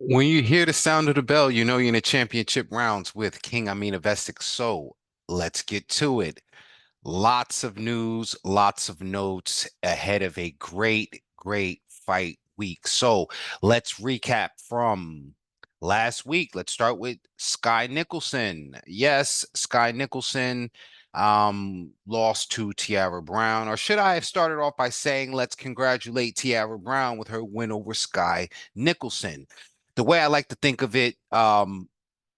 When you hear the sound of the bell, you know you're in a championship rounds with King Amin of Essex. So let's get to it. Lots of news, lots of notes ahead of a great fight week. So let's recap from last week. Let's start with Skye Nicolson. Yes, Skye Nicolson lost to Tiara Brown. Or should I have started off by saying let's congratulate Tiara Brown with her win over Skye Nicolson? The way I like to think of it,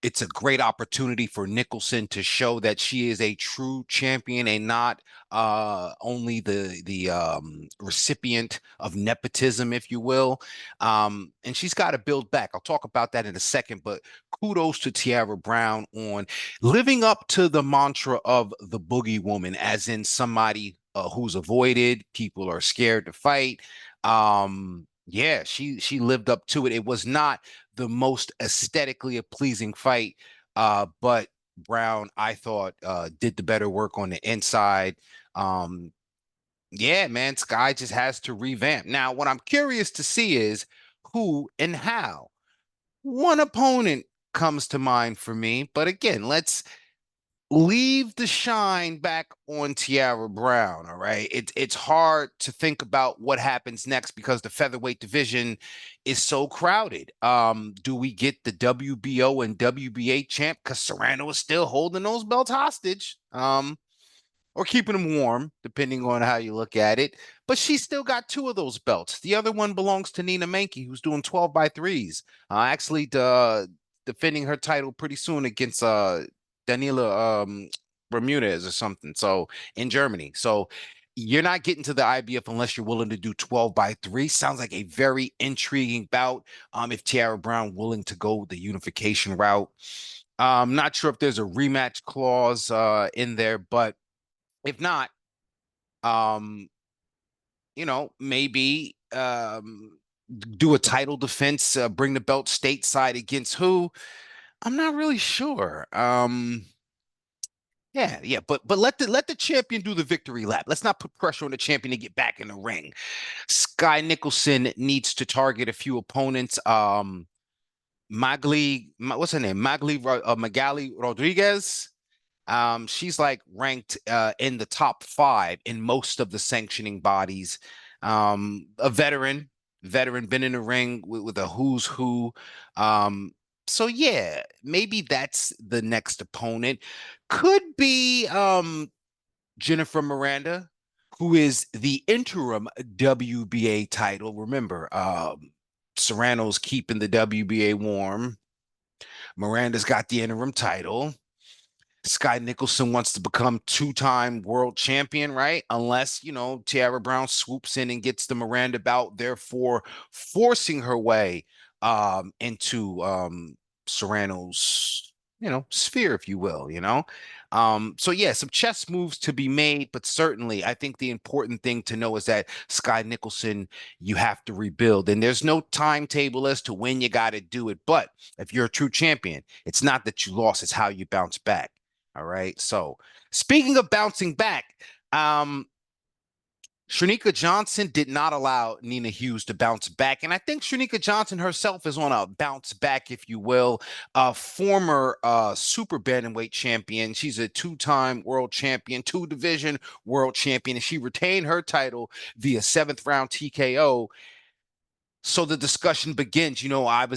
it's a great opportunity for Nicolson to show that she is a true champion and not only the recipient of nepotism, if you will. And she's got to build back. I'll talk about that in a second, but kudos to Tiara Brown on living up to the mantra of the boogie woman, as in somebody who's avoided, people are scared to fight. Yeah, she lived up to it. It was not the most aesthetically pleasing fight. But Brown, I thought, did the better work on the inside. Um, yeah, man, Skye just has to revamp. Now, what I'm curious to see is who and how. One opponent comes to mind for me, but again, let's leave the shine back on Tiara Brown. All right. It's hard to think about what happens next because the featherweight division is so crowded. Do we get the WBO and WBA champ? Because Serrano is still holding those belts hostage. Or keeping them warm, depending on how you look at it. But she still got two of those belts. The other one belongs to Nina Menke, who's doing 12 by threes. Actually, defending her title pretty soon against Danila Bermudez or something. So in Germany. So you're not getting to the IBF unless you're willing to do 12 by 3. Sounds like a very intriguing bout. If Tiara Brown willing to go the unification route. Not sure if there's a rematch clause in there, but if not, um, maybe do a title defense, bring the belt stateside against who? I'm not really sure. Yeah, but let the champion do the victory lap. Let's not put pressure on the champion to get back in the ring. Skye Nicolson needs to target a few opponents. What's her name? Magali Rodriguez. She's like ranked in the top 5 in most of the sanctioning bodies. A veteran, been in the ring with a who's who. Um, so yeah, maybe that's the next opponent. Could be Jennifer Miranda, who is the interim WBA title. Remember, Serrano's keeping the WBA warm. Miranda's got the interim title. Skye Nicolson wants to become two-time world champion, right? Unless, Tiara Brown swoops in and gets the Miranda bout, therefore forcing her way into Serrano's, sphere, if you will. So yeah, some chess moves to be made, but certainly I think the important thing to know is that Skye Nicolson, you have to rebuild. And there's no timetable as to when you got to do it. But if you're a true champion, it's not that you lost, it's how you bounce back. All right. So speaking of bouncing back, Cherneka Johnson did not allow Nina Hughes to bounce back. And I think Cherneka Johnson herself is on a bounce back, if you will. Former super bantamweight champion. She's a two-time world champion, two-division world champion, and she retained her title via 7th round TKO. So the discussion begins. I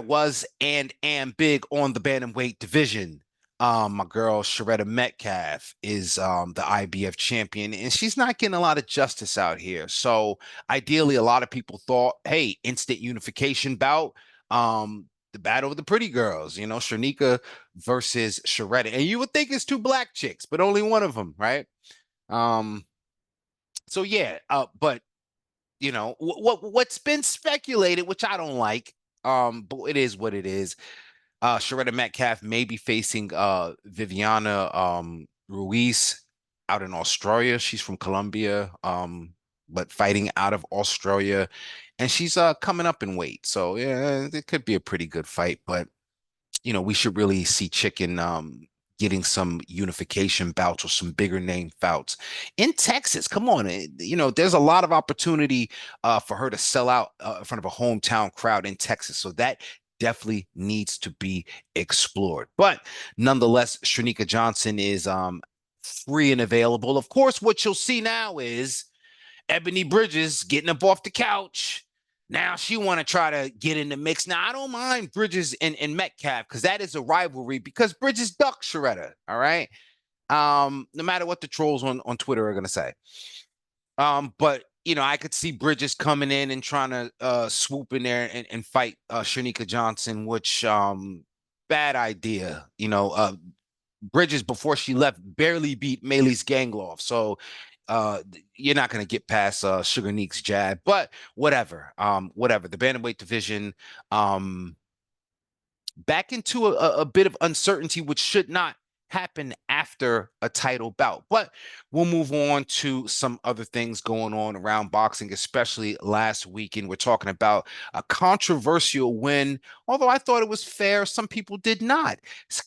was and am big on the bantamweight division. My girl Shurretta Metcalf is the IBF champion, and she's not getting a lot of justice out here. So ideally, a lot of people thought, hey, instant unification bout, the battle of the pretty girls, Cherneka versus Shurretta. And you would think it's two black chicks, but only one of them, right? Um, so yeah, but what's been speculated, which I don't like, but it is what it is. Shurretta Metcalf may be facing Viviana Ruiz out in Australia. She's from Colombia, but fighting out of Australia, and she's coming up in weight. So yeah, it could be a pretty good fight, but we should really see Chiccn getting some unification bouts or some bigger name bouts in Texas. Come on, there's a lot of opportunity for her to sell out in front of a hometown crowd in Texas. So that definitely needs to be explored. But nonetheless, Cherneka Johnson is free and available. Of course, what you'll see now is Ebanie Bridges getting up off the couch. Now she want to try to get in the mix. Now I don't mind Bridges and Metcalf because that is a rivalry because Bridges ducked Shurretta. All right. No matter what the trolls on Twitter are gonna say. But I could see Bridges coming in and trying to swoop in there and fight Cherneka Johnson, which bad idea. Bridges before she left barely beat Maylee's Gangloff. So you're not going to get past Sugar Neek's jab, but whatever. Whatever. The bantamweight division back into a bit of uncertainty, which should not happen after a title bout. But we'll move on to some other things going on around boxing, especially last weekend. We're talking about a controversial win, although I thought it was fair. Some people did not.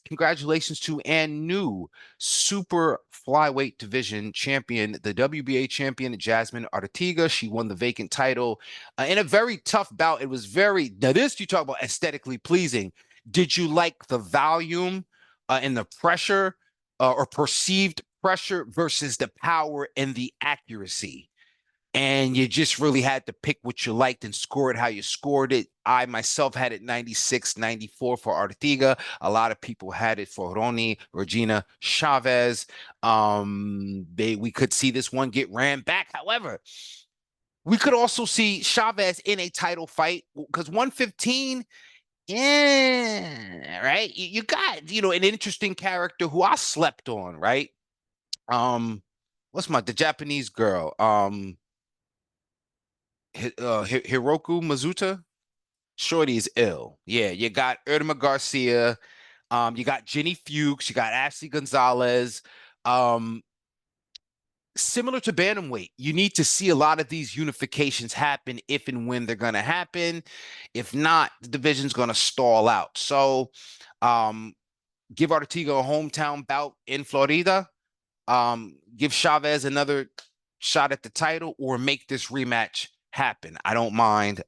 Congratulations to new super flyweight division champion, the WBA champion, Jasmine Artiga. She won the vacant title in a very tough bout. It was now this, you talk about aesthetically pleasing. Did you like the volume and the pressure or perceived pressure versus the power and the accuracy? And you just really had to pick what you liked and score it how you scored it. I myself had it 96-94 for Artiga. A lot of people had it for Ronnie, Regina, Chavez. We could see this one get ran back. However, we could also see Chavez in a title fight because 115. Yeah, right. You got, an interesting character who I slept on, right? What's the Japanese girl? Hiroku Mizuta. Shorty is ill. Yeah, you got Irma Garcia. You got Jenny Fuchs. You got Ashley Gonzalez. Similar to bantamweight, you need to see a lot of these unifications happen if and when they're going to happen. If not, the division's going to stall out. So give Artiga a hometown bout in Florida. Give Chavez another shot at the title or make this rematch happen. I don't mind.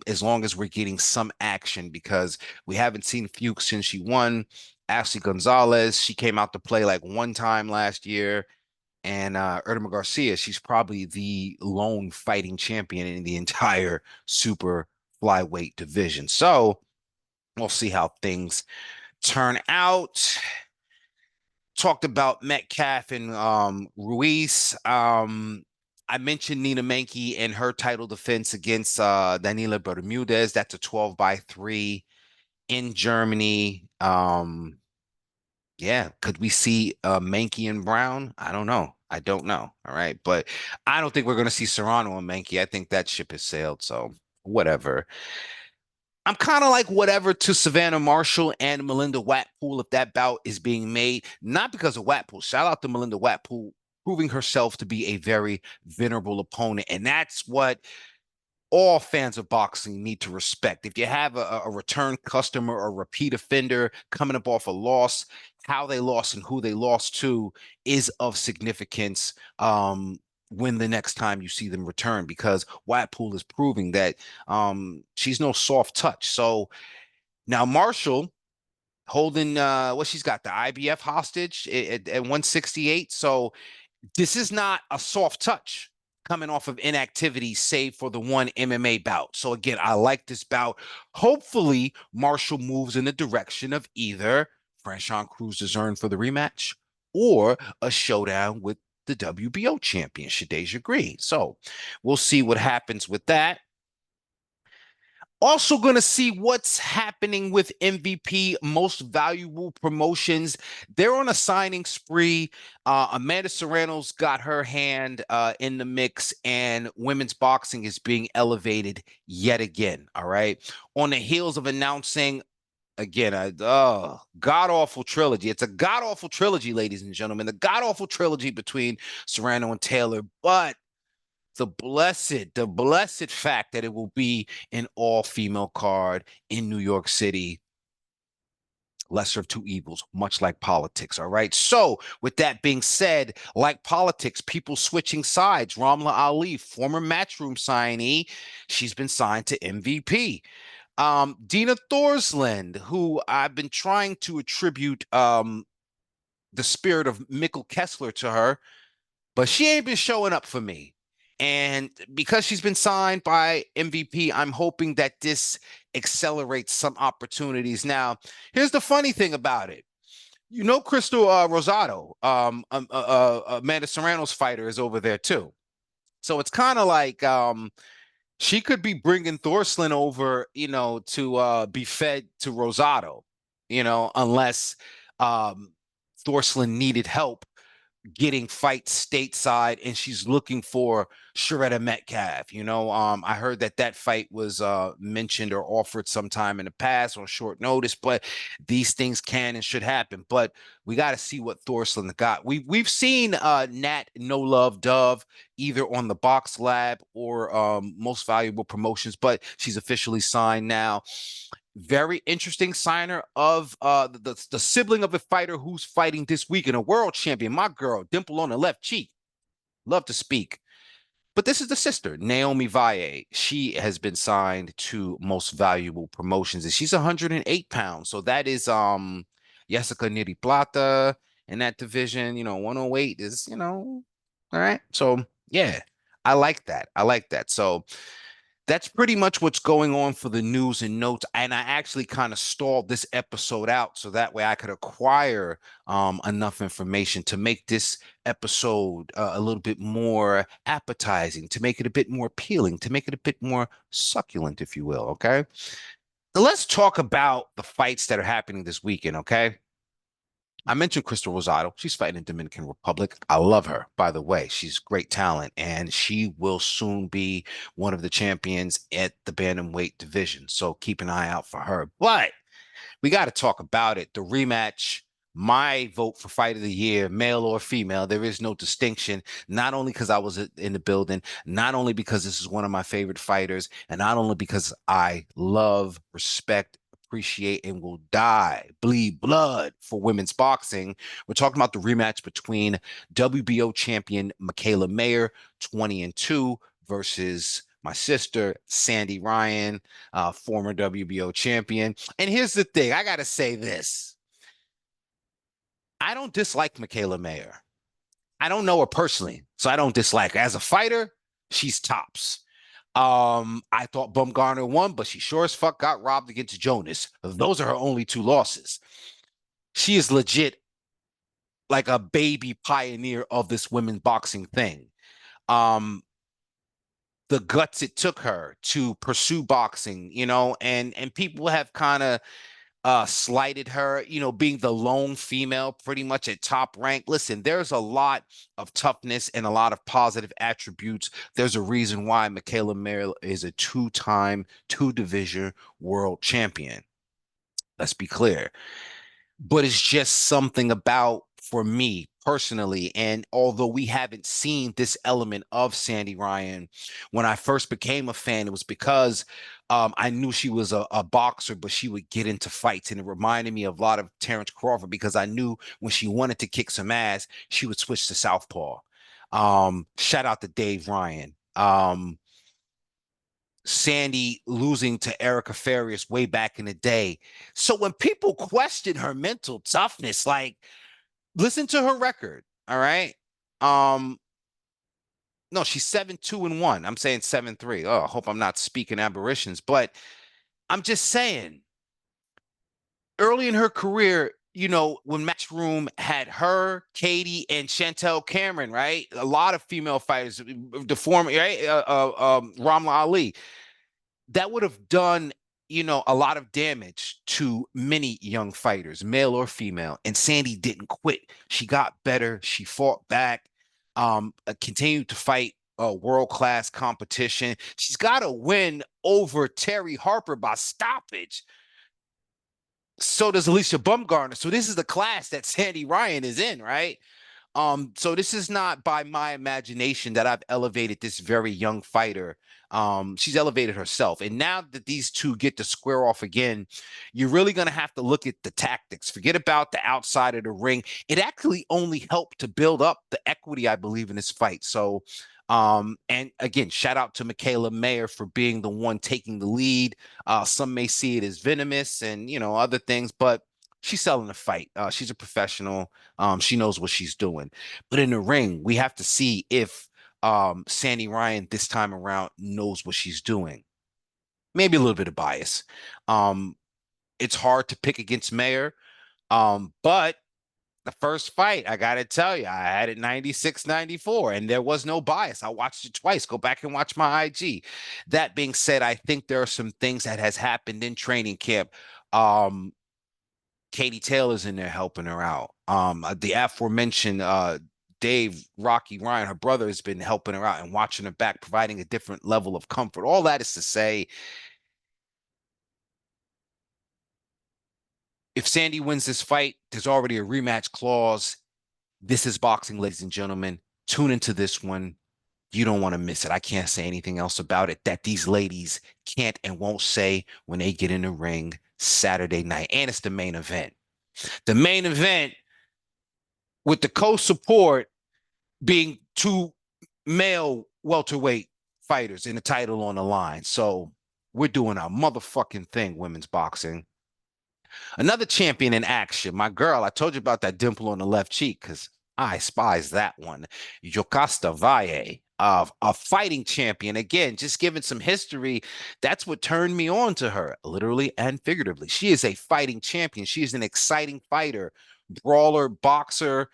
As long as we're getting some action because we haven't seen Fuchs since she won. Ashley Gonzalez, she came out to play like one time last year. And Irma Garcia, she's probably the lone fighting champion in the entire super flyweight division. So we'll see how things turn out. Talked about Metcalf and Ruiz. I mentioned Nina Menke and her title defense against Daniela Bermudez. That's a 12-3 in Germany. Yeah, could we see Menke and Brown? I don't know. All right. But I don't think we're going to see Serrano and Menke. I think that ship has sailed. So whatever. I'm kind of like whatever to Savannah Marshall and Melinda Watpool if that bout is being made, not because of Watpool. Shout out to Melinda Watpool, proving herself to be a very venerable opponent. And that's what all fans of boxing need to respect. If you have a return customer or repeat offender coming up off a loss, how they lost and who they lost to is of significance when the next time you see them return, because Watpool is proving that she's no soft touch. So now Marshall holding what she's got, the IBF hostage at 168. So this is not a soft touch coming off of inactivity, save for the one MMA bout. So again, I like this bout. Hopefully, Marshall moves in the direction of either Franchon Cruz's earn for the rematch or a showdown with the WBO champion, Shadej Green. So we'll see what happens with that. Also going to see what's happening with MVP, most valuable promotions. They're on a signing spree. Amanda Serrano's got her hand in the mix, and women's boxing is being elevated yet again. All right. On the heels of announcing, again, god-awful trilogy. It's a god-awful trilogy, ladies and gentlemen. The god-awful trilogy between Serrano and Taylor, but the blessed fact that it will be an all-female card in New York City. Lesser of two evils, much like politics. All right. So, with that being said, like politics, people switching sides. Ramla Ali, former Matchroom signee, she's been signed to MVP. Dina Thorslund, who I've been trying to attribute the spirit of Mikkel Kessler to her, but she ain't been showing up for me. And because she's been signed by MVP, I'm hoping that this accelerates some opportunities. Now, here's the funny thing about it. You know, Crystal Rosado, Amanda Serrano's fighter, is over there too. So it's kind of like she could be bringing Thorslund over, to be fed to Rosado, unless Thorslund needed help getting fights stateside and she's looking for Shurretta Metcalf. I heard that fight was mentioned or offered sometime in the past on short notice, but these things can and should happen. But we got to see what Thorslund got. We've seen Nat No Love Dove either on the Box Lab or Most Valuable Promotions, but she's officially signed now. Very interesting signer of the sibling of a fighter who's fighting this week in a world champion. My girl, dimple on the left cheek. Love to speak. But this is the sister, Naomi Valle. She has been signed to Most Valuable Promotions, and she's 108 pounds. So that is Jessica Neri Plata in that division. 108 is, all right. So yeah, I like that. I like that. So that's pretty much what's going on for the news and notes. And I actually kind of stalled this episode out so that way I could acquire enough information to make this episode a little bit more appetizing, to make it a bit more appealing, to make it a bit more succulent, if you will. Okay. So let's talk about the fights that are happening this weekend. Okay. I mentioned Crystal Rosado. She's fighting in Dominican Republic. I love her, by the way. She's great talent, and she will soon be one of the champions at the bantamweight division. So keep an eye out for her. But we got to talk about it. The rematch, my vote for fight of the year, male or female. There is no distinction, not only because I was in the building, not only because this is one of my favorite fighters, and not only because I love, respect, appreciate, and will die, bleed blood for women's boxing. We're talking about the rematch between WBO champion Mikaela Mayer, 20-2, versus my sister, Sandy Ryan, former WBO champion. And here's the thing, I got to say this. I don't dislike Mikaela Mayer. I don't know her personally, so I don't dislike her. As a fighter, she's tops. I thought Bumgarner won, but she sure as fuck got robbed against Jonas. Those are her only two losses. She is legit like a baby pioneer of this women's boxing thing. The guts it took her to pursue boxing, and people have kind of slighted her, being the lone female pretty much at top rank. Listen, there's a lot of toughness and a lot of positive attributes. There's a reason why Mikaela Mayer is a two-time, two-division world champion. Let's be clear. But it's just something about, for me personally, and although we haven't seen this element of Sandy Ryan, when I first became a fan, it was because I knew she was a boxer, but she would get into fights, and it reminded me of a lot of Terrence Crawford, because I knew when she wanted to kick some ass, she would switch to southpaw. Shout out to Dave Ryan. Sandy losing to Erica Farias way back in the day. So when people question her mental toughness, like, listen to her record. All right. No, she's 7-2-1. I'm saying 7-3. Oh, I hope I'm not speaking aberrations, but I'm just saying, early in her career, when Matchroom had her, Katie, and Chantel Cameron, right? A lot of female fighters, the former, right? Ramla Ali. That would have done, a lot of damage to many young fighters, male or female. And Sandy didn't quit. She got better. She fought back, continued to fight world-class competition. She's got to win over Terry Harper by stoppage. So does Alicia Bumgarner. So this is the class that Sandy Ryan is in, right? So this is not by my imagination that I've elevated this very young fighter. She's elevated herself. And now that these two get to square off again, you're really going to have to look at the tactics. Forget about the outside of the ring. It actually only helped to build up the equity, I believe, in this fight. So, and again, shout out to Michaela Mayer for being the one taking the lead. Some may see it as venomous and, other things, but she's selling the fight. She's a professional. She knows what she's doing. But in the ring, we have to see if Sandy Ryan this time around knows what she's doing. Maybe a little bit of bias. It's hard to pick against Mayer. But the first fight, I got to tell you, I had it 96-94, and there was no bias. I watched it twice. Go back and watch my IG. That being said, I think there are some things that has happened in training camp. Katie Taylor's in there helping her out. The aforementioned Dave Rocky Ryan, her brother, has been helping her out and watching her back, providing a different level of comfort. All that is to say, if Sandy wins this fight, there's already a rematch clause. This is boxing, ladies and gentlemen. Tune into this one. You don't want to miss it. I can't say anything else about it that these ladies can't and won't say when they get in the ring Saturday night. And it's the main event. The main event with the co-support being two male welterweight fighters in the title on the line. So we're doing our motherfucking thing, women's boxing. Another champion in action, my girl. I told you about that dimple on the left cheek because I spies that one. Yokasta Valle, a fighting champion. Again, just giving some history. That's what turned me on to her, literally and figuratively. She is a fighting champion. She is an exciting fighter, brawler, boxer.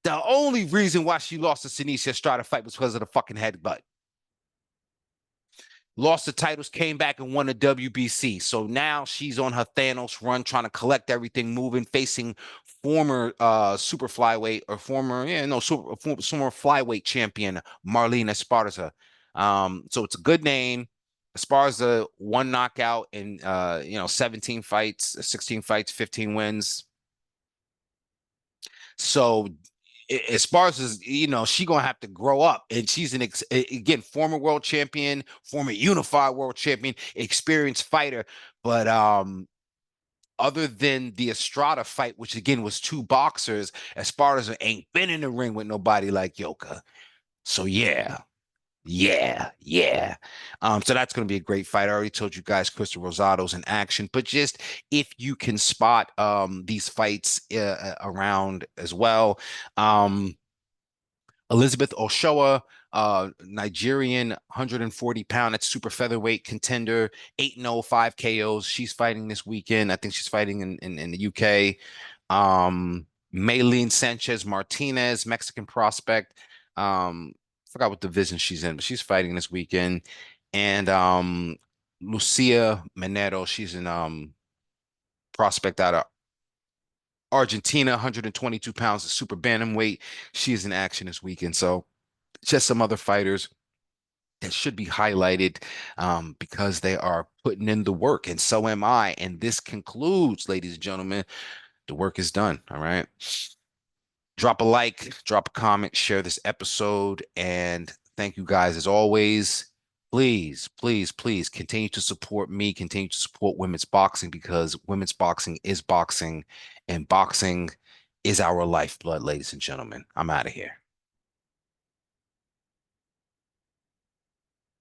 The only reason why she lost to Seniesa Estrada fight was because of the fucking headbutt. Lost the titles, came back and won the WBC. So now she's on her Thanos run, trying to collect everything moving, facing former super flyweight or former flyweight champion Marlene Esparza. So it's a good name. Esparza, one knockout in 17 fights, 16 fights, 15 wins. So as far as she gonna have to grow up, and she's again former world champion, former unified world champion, experienced fighter. But other than the Estrada fight, which again was two boxers, Esparza ain't been in the ring with nobody like Yoka. So yeah. So that's going to be a great fight. I already told you guys Crystal Rosado's in action, but just if you can spot these fights around as well. Elizabeth Oshoa, Nigerian, 140-pound, that's super featherweight contender, 8-0, 5 KOs. She's fighting this weekend. I think she's fighting in the UK. Maylene Sanchez Martinez, Mexican prospect. Forgot what division she's in, but she's fighting this weekend. And Lucia Manero, she's an prospect out of Argentina, 122 pounds of super bantamweight. She is in action this weekend. So just some other fighters that should be highlighted because they are putting in the work, and so am I. And this concludes, ladies and gentlemen, the work is done. All right. Drop a like, drop a comment, share this episode, and thank you guys as always. Please, please, please continue to support me, continue to support women's boxing, because women's boxing is boxing, and boxing is our lifeblood, ladies and gentlemen. I'm out of here.